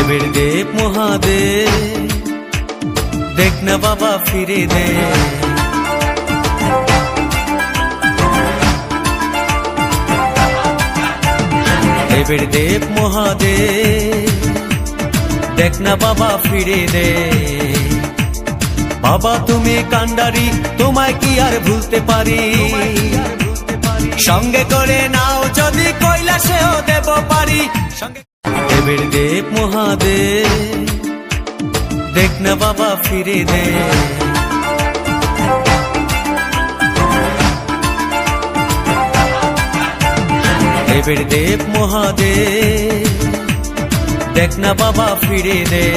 দেবের দেব মহাদেব, দেখ না বাবা ফিরে দে। দেবের দেব মহাদেব, দেখ না বাবা ফিরে দে। বাবা তুমি কান্ডারি, তোমায় কি আর ভুলতে পারি? সঙ্গে করে নাও যদি কৈলাসেও দেব পারি। দেবের দেব মহাদেব, দেখ না বাবা ফিরে দে। দেবের দেব মহাদেব, দেখ না বাবা ফিরে দে।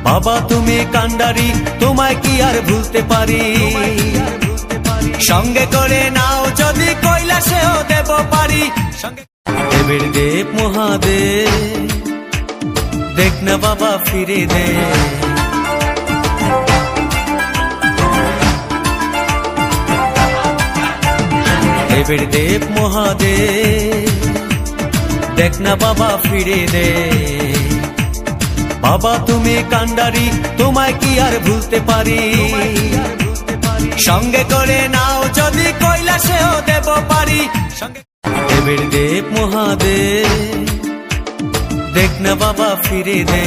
বাবা তুমি কান্ডারি, তোমায় কি আর ভুলতে পারি? সঙ্গে করে নাও যদি কৈলাসেও দেব পারি। দেবের দেব মহাদেব, দেখ না বাবা ফিরে দে। দেবের দেব মহাদেব, দেখ না বাবা ফিরে দে। বাবা তুমি কান্ডারি, তোমায় কি আর ভুলতে পারি? সঙ্গে করে নাও যদি কৈলাসেও দেব পারি। দেবের দেব মহাদেব, দেখ না বাবা ফিরে দে।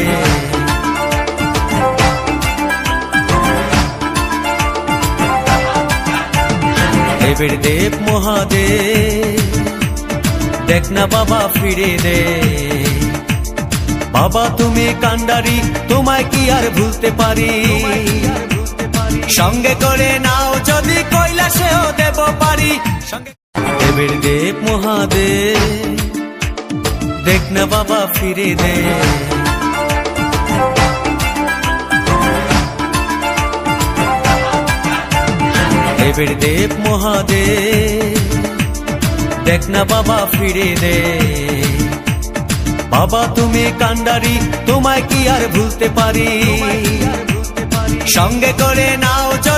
দেবের দেব মহাদেব, দেখ না বাবা ফিরে দে। বাবা তুমি কান্ডারি, তোমায় কি আর ভুলতে পারি? সঙ্গে করে নাও যদি কৈলাসেও দেব পারি। দেবের দেব মহাদেব, দেখ না বাবা ফিরে দে। দেবের দেব মহাদেব, দেখ না বাবা ফিরে দে। বাবা তুমি কান্ডারি, তোমায় কি আর ভুলতে পারি? সঙ্গে করে নাও।